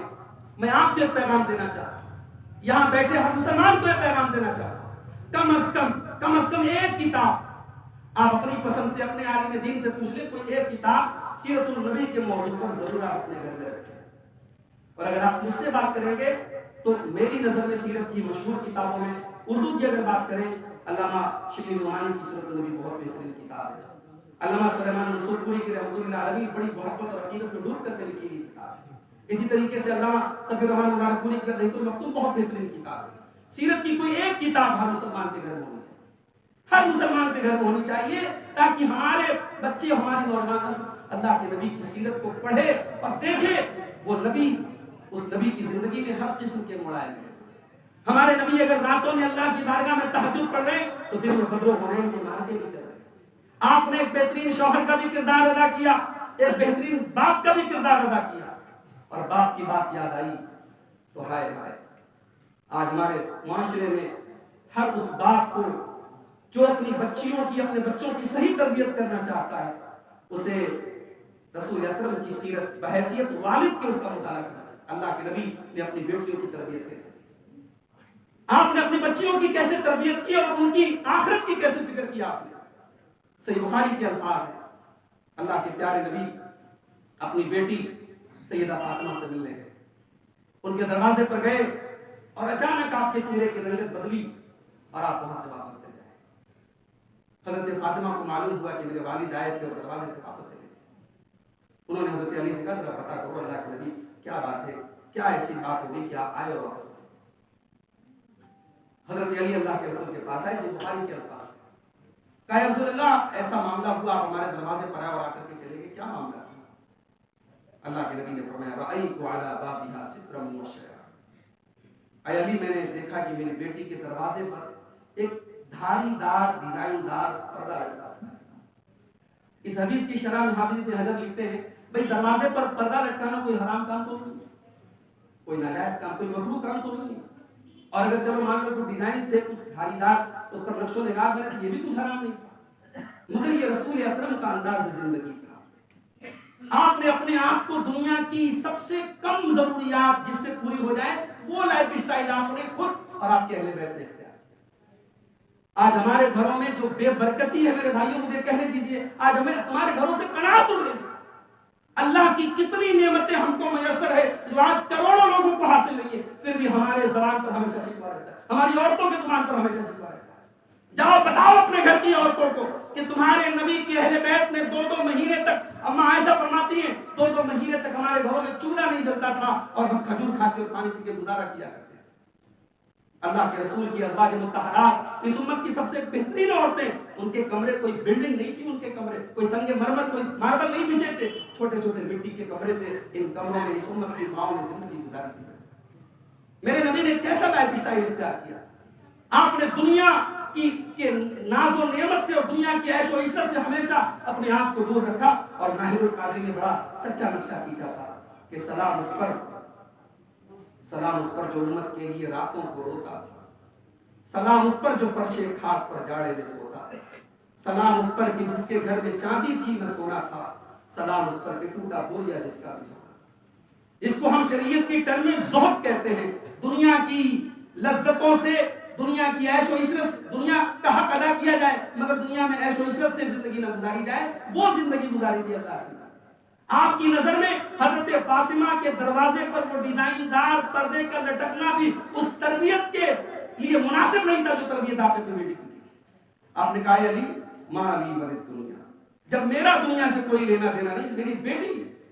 میں آپ کو ایک پیغام دینا چاہتا ہوں، یہاں بیٹھے ہر مسلمان کو ایک پیغام دینا چاہتا ہوں، کم از کم ایک کتاب آپ اپنی پسند سے، اپنے عالم دین سے پوچھ لیں، کوئی ایک کتاب سیرت النبی کے موضوع پر ضرور آپ اپنے گھر میں رکھیں، اور اگر آپ مجھ سے بات کریں گے تو میری نظر میں سیرت کی مشہور کتابوں میں اردو کی اگر بات کریں، علامہ شبلی نعمانی کی سیرت النبی بہت بہترین کتاب ہے، علامہ سلیمان منصور کی رحمۃ اللہ علیہ بڑی محبت اور عقیدت میں ڈوب کر کے لکھی گئی کتاب ہے، اسی طریقے سے علامہ صفی الرحمن مبارکپوری کی رحمۃ المختوم بہت بہترین کتاب ہے۔ سیرت کی کوئی ایک کتاب ہر مسلمان کے گھر میں ہونی چاہیے، ہر مسلمان کے گھر میں ہونی چاہیے، تاکہ ہمارے بچے، ہماری نوجوان نسل اللہ کے نبی کی سیرت کو پڑھے اور دیکھے، وہ نبی، اس نبی کی زندگی میں ہر قسم کے موڑ آئے ہیں۔ ہمارے نبی اگر راتوں میں اللہ کی بارگاہ میں تہجد پڑھ رہے تو دن میں بدر و حنین کے مارکے بھی چل رہے۔ آپ نے ایک بہترین شوہر کا بھی کردار ادا کیا، ایک بہترین باپ کا بھی کردار ادا کیا، اور باپ کی بات یاد آئی تو ہائے ہائے، آج ہمارے معاشرے میں ہر اس باپ کو جو اپنی بچیوں کی، اپنے بچوں کی صحیح تربیت کرنا چاہتا ہے، اسے رسول اکرم کی سیرت بحیثیت والد کے اس کا مطالعہ کرنا چاہتا ہے۔ اللہ کے نبی نے اپنی بیٹیوں کی تربیت کیسے کی، آپ نے اپنی بچیوں کی کیسے تربیت کی، اور ان کی آخرت کی کیسے فکر کی آپ نے۔ صحیح بخاری کے الفاظ ہیں، اللہ کے پیارے نبی اپنی بیٹی سیدہ فاطمہ سے ملنے گئے، ان کے دروازے پر گئے اور اچانک آپ کے چہرے کی رنگت بدلی اور آپ وہاں سے واپس چلے گئے۔ حضرت فاطمہ کو معلوم ہوا کہ میرے والد آئے تھے اور دروازے سے واپس چلے گئے۔ انہوں نے حضرت علی سے کہا ذرا پتا کرو اللہ کے نبی کیا بات ہے، کیا ایسی بات ہوگی کہ آپ آئے اور واپس چلے؟ حضرت علی اللہ کے رسول کے پاس آئے، بخاری کے الفاظ کہا یا رسول اللہ ایسا معاملہ ہوا، آپ ہمارے دروازے پر آئے اور آ کر کے چلے گئے، کیا معاملہ تھا؟ اللہ کے نبی نے فرمایا رأیت علی بابها سترا موشیا، اے علی میں نے دیکھا کہ میری بیٹی کے دروازے پر ایک دھاری دار ڈیزائن دار پردہ لٹکا ہے۔ اس حدیث کی شرح میں حافظ ابن حجر لکھتے ہیں بھئی دروازے پر پردہ لٹکانا کوئی حرام کام تو نہیں، کوئی ناجائز کام، کوئی مکروہ کام تو نہیں، اور اگر چلو مان لو کوئی ڈیزائن تھے کچھ دھاری دار، اس پر نقش و نگار بنے تھے، یہ بھی کچھ حرام نہیں تھا، مگر یہ رسول اکرم کا انداز زندگی تھا۔ آپ نے اپنے آپ کو دنیا کی سب سے کم ضروریات جس سے پوری ہو جائے وہ لائف اسٹائل آپ نے خود اور آپ کے اہل بیت نے اختیار کیا۔ آج ہمارے گھروں میں جو بے برکتی ہے میرے بھائیوں مجھے کہنے دیجئے، آج ہمیں ہمارے گھروں سے قناعت اڑ گئی۔ اللہ کی کتنی نعمتیں ہم کو میسر ہے جو آج کروڑوں لوگوں کو حاصل نہیں ہے، پھر بھی ہمارے زبان پر ہمیشہ شکوہ رہتا ہے، ہماری عورتوں کی زبان پر ہمیشہ شکوہ رہتا ہے۔ جاؤ بتاؤ اپنے گھر کی عورتوں کو کہ تمہارے نبی کے اہل بیت نے 2 مہینے تک، اما عائشہ فرماتی ہیں 2 مہینے تک ہمارے گھروں میں چولہا نہیں جلتا تھا اور ہم کھجور کھا کے اور پانی پی کے گزارا کیا کرتے ہیں۔ اللہ کے رسول کی ازواج مطہرات، اس امت کی سب سے بہترین عورتیں، ان کے کمرے کوئی بلڈنگ نہیں تھی، ان کے کمرے کوئی سنگ مرمر، کوئی ماربل نہیں بچھے تھے، چھوٹے چھوٹے مٹی کے کمرے تھے، ان کمروں میں اس امت کی ماؤں نے زندگی گزاری تھی۔ میرے نبی نے کیسا لائف اسٹائل اختیار کیا؟ آپ نے دنیا کی ناز و نعمت سے اور دنیا کی عیش و عشرت سے ہمیشہ اپنے آپ کو دور رکھا، اور ماہر القادری نے بڑا سچا نقشہ کھینچا تھا کہ سلام اس پر جو امت کے لیے راتوں کو روتا تھا، سلام اس پر جو فرش خاک پر جاڑے میں سوتا، سلام اس پر کہ جس کے گھر میں چاندی تھی نہ سونا تھا، سلام اس پر کہ ٹوٹا بوریا جس کا بچھونا۔ اس کو ہم شریعت کی ٹرم میں زہد کہتے ہیں، دنیا کی لذتوں سے، دنیا کی عیش و عشرت سے دنیا کا حق ادا کیا جائے، مگر دنیا میں عیش و عشرت سے زندگی نہ گزاری جائے، وہ زندگی گزاری دی اللہ کی۔ آپ کی نظر میں حضرت فاطمہ کے دروازے پر وہ ڈیزائن دار پردے کا لٹکنا بھی اس تربیت کے لیے مناسب نہیں تھا جو تربیت آپ نے اپنی بیٹی کی تھی. آپ نے کہا علی ماں علی ولد دنیا، جب میرا دنیا سے کوئی لینا دینا نہیں،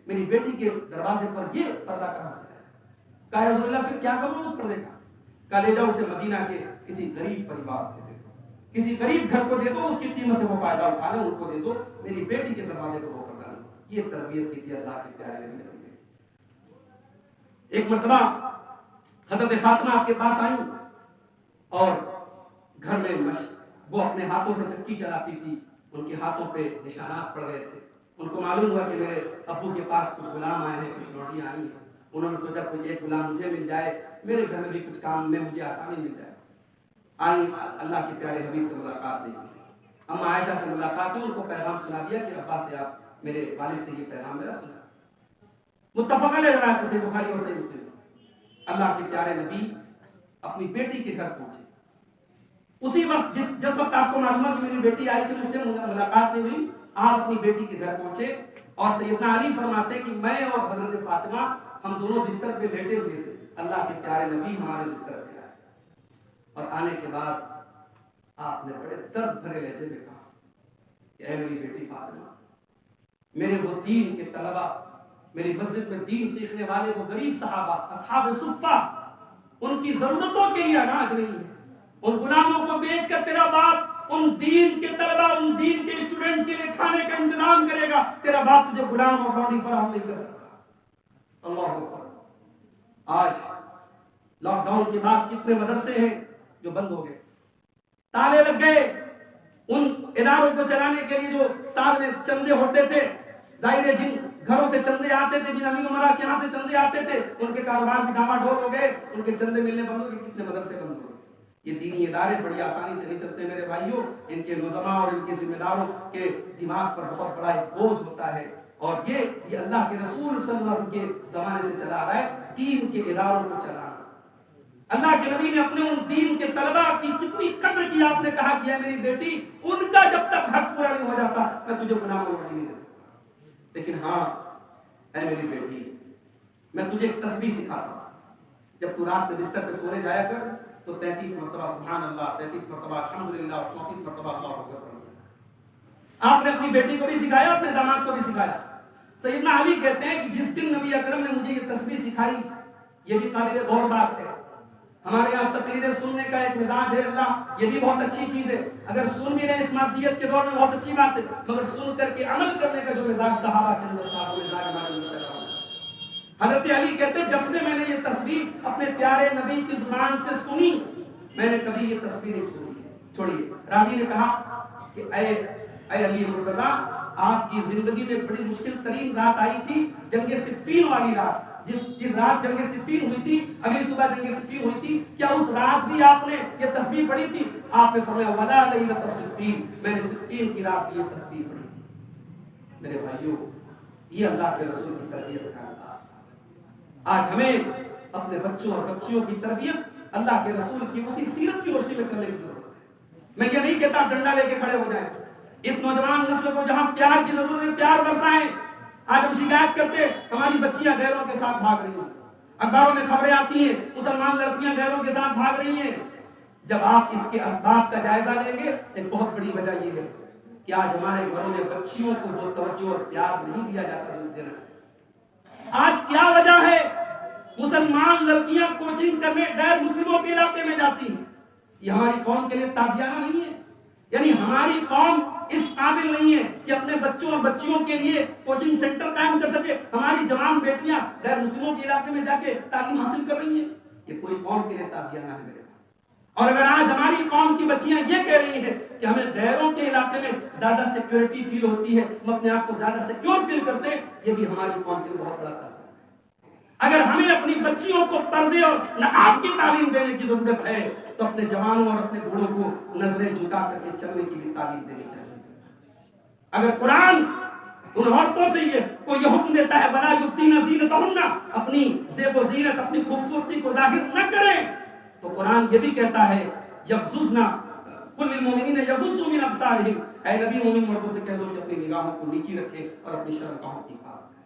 میری بیٹی کے دروازے پر یہ پردہ کہاں سے ہے؟ کہا رسول اللہ پھر کیا کروں اس پردے کا؟ کہا لے جاؤ اسے مدینہ کے کسی غریب پریوار کو دے دو، کسی غریب گھر کو دے دو، اس کی قیمت سے وہ فائدہ اٹھا لیں، ان کو دے دو، میری بیٹی کے دروازے پر وہ پردہ نہیں. یہ تربیت کی تھی اللہ کے پیارے نبی نے. ایک مرتبہ حضرت فاطمہ آپ کے پاس آئی اور گھر میں وہ اپنے ہاتھوں سے چکی چلاتی تھی، ان کے ہاتھوں پہ نشانات پڑ گئے تھے. ان کو معلوم ہوا کہ میرے ابو کے پاس کچھ غلام آئے ہیں، کچھ لوڑیاں آئی ہیں. انہوں نے سوچا کوئی ایک غلام مجھے مل جائے، میرے گھر میں بھی کچھ کام میں مجھے آسانی مل جائے. آئی اللہ کے پیارے حبیب سے ملاقات نہیں کی. اما عائشہ سے ملاقات ہوئی، ان کو پیغام سنا دیا کہ ابا سے آپ میرے والد سے یہ پیغام میرا سنا. متفق علیہ روایت سے بخاری اور صحیح مسلم. اللہ کے پیارے نبی اپنی بیٹی کے گھر پہنچے. اسی وقت جس وقت آپ کو معلوم ہے کہ میری بیٹی آئی تھی، مجھ سے ملاقات نہیں ہوئی، آپ اپنی بیٹی کے گھر پہنچے اور سیدنا علی فرماتے کہ میں اور حضرت فاطمہ ہم دونوں بستر پہ لیٹے ہوئے تھے. اللہ کے پیارے نبی ہمارے بستر پہ آئے اور آنے کے بعد آپ نے بڑے درد بھرے لہجے میں کہا کہ اے میری بیٹی فاطمہ، میرے وہ دین کے طلبہ، میری مسجد میں دین سیکھنے والے وہ غریب صحابہ اصحاب صفہ، ان کی ضرورتوں کے لیے اناج نہیں ہے. ان غلاموں کو بیچ کر تیرا باپ ان دین کے طلبہ، ان دین کے اسٹوڈنٹس کے لیے کھانے کا انتظام کرے گا. تیرا باپ تجھے غلام اور لوڈی فراہم نہیں کر سکتا. اللہ اکبر. آج لاک ڈاؤن کے بعد کتنے مدرسے ہیں جو بند ہو گئے، تالے لگ گئے. ان اداروں کو چلانے کے لیے جو سال میں چندے ہوتے تھے، ظاہر ہے جن گھروں سے چندے آتے تھے، جن امیر امراء کے یہاں سے چندے آتے تھے، ان کے کاروبار بھی ڈاما ڈول ہو گئے، ان کے چندے ملنے بند ہو گئے. کتنے مدرسے بند ہو گئے. یہ دینی ادارے بڑی آسانی سے نہیں چلتے میرے بھائیوں. ان کے نظماء اور ان کے ذمہ داروں کے دماغ پر بہت بڑا ایک بوجھ ہوتا ہے، اور یہ اللہ کے رسول صلی اللہ علیہ وسلم کے زمانے سے چلا آ رہا ہے، دین کے اداروں کو چلانا. اللہ کے نبی نے اپنے ان دین کے طلبہ کی کتنی قدر کی. آپ نے کہا کہ میری بیٹی، ان کا جب تک حق پورا نہیں ہو جاتا میں تجھے غلام روٹی نہیں دے سکتا. لیکن ہاں اے میری بیٹی، میں تجھے ایک تسبیح سکھاتا ہوں. جب تو رات میں بستر پہ سونے جایا کر تو 33 مرتبہ سبحان اللہ، 33 مرتبہ الحمدللہ اور 34 مرتبہ اللہ اکبر. آپ نے اپنی بیٹی کو بھی سکھایا، اپنے داماد کو بھی سکھایا. سیدنا علی کہتے ہیں کہ جس دن نبی اکرم نے مجھے یہ تسبیح سکھائی، یہ بھی قابل غور بات ہے. ہمارے یہاں تقریریں سننے کا ایک مزاج ہے، اللہ یہ بھی بہت اچھی چیز ہے. اگر سن بھی رہے اس مادیت کے دور میں بہت اچھی بات ہے، مگر سن کر کے عمل کرنے کا جو مزاج صحابہ کے اندر تھا، وہ مزاج ہمارے اندر پیدا ہوا. حضرت علی کہتے ہیں جب سے میں نے یہ تسبیح اپنے پیارے نبی کی زبان سے سنی، میں نے کبھی یہ تسبیح نہیں چھوڑی. راوی نے کہا کہ اے علی مرتضیٰ، آپ کی زندگی میں بڑی مشکل ترین رات آئی تھی، جنگ صفین والی رات. جس رات جنگ صفین ہوئی تھی، اگلی صبح جنگ صفین ہوئی تھی، کیا اس رات بھی آپ نے یہ تسبیح پڑھی تھی؟ آپ نے فرمایا ولا لیلۃ صفین، میں نے صفین کی رات بھی یہ تسبیح پڑھی تھی. میرے بھائیوں، یہ اللہ کے رسول کی تربیت کا انداز تھا. آج ہمیں اپنے بچوں اور بچیوں کی تربیت اللہ کے رسول کی اسی سیرت کی روشنی میں کرنے کی ضرورت ہے. میں یہ نہیں کہتا آپ ڈنڈا لے کے کھڑے ہو جائیں. اس نوجوان نسل کو جہاں پیار کی ضرورت ہے، پیار برسائیں. آج ہم شکایت کرتے ہماری بچیاں غیروں کے ساتھ بھاگ رہی ہیں، اخباروں میں خبریں آتی ہیں مسلمان لڑکیاں غیروں کے ساتھ بھاگ رہی ہیں. جب آپ اس کے اسباب کا جائزہ لیں گے، ایک بہت بڑی وجہ یہ ہے کہ آج ہمارے گھروں میں بچیوں کو وہ توجہ اور پیار نہیں دیا جاتا جو دینا چاہیے. آج کیا وجہ ہے؟ مسلمان لڑکیاں کوچنگ کرنے غیر مسلموں کے علاقے میں جاتی ہیں. یہ ہماری قوم کے لیے تازیانہ نہیں ہے. یعنی ہماری قوم اس قابل نہیں ہے کہ اپنے بچوں اور بچیوں کے لیے کوچنگ سینٹر قائم کر سکے. ہماری جوان بیٹیاں غیر مسلموں کے علاقے میں جا کے تعلیم حاصل کر رہی ہیں. یہ پوری قوم کے لیے تازیانہ ہے میرے. اور اگر آج ہماری قوم کی بچیاں یہ کہہ رہی ہیں کہ ہمیں غیروں کے علاقے میں زیادہ سیکورٹی فیل ہوتی ہے، ہم اپنے آپ کو زیادہ سیکیور فیل کرتے ہیں، یہ بھی ہماری قوم کے لیے بہت بڑا تاثر ہے. اگر ہمیں اپنی بچیوں کو پردے اور نقاب کی تعلیم دینے کی ضرورت ہے تو اپنے جوانوں اور اپنے بوڑھوں کو نظریں جھکا کر کے چلنے کی بھی تعلیم دینی چاہیے. اگر قرآن ان عورتوں سے یہ حکم دیتا ہے وَلَا يُبْدِينَ زِينَتَهُنَّ، اپنی زیب و زینت، اپنی خوبصورتی کو ظاہر نہ کریں، تو قرآن یہ بھی کہتا ہے یغضضن قُلْ لِلْمُؤْمِنِينَ يَغُضُّوا مِنْ أَبْصَارِهِمْ، اے نبی مومن مردوں سے کہہ دو کہ اپنی نگاہوں کو نیچی رکھیں اور اپنی شرمگاہوں کی حفاظت کریں.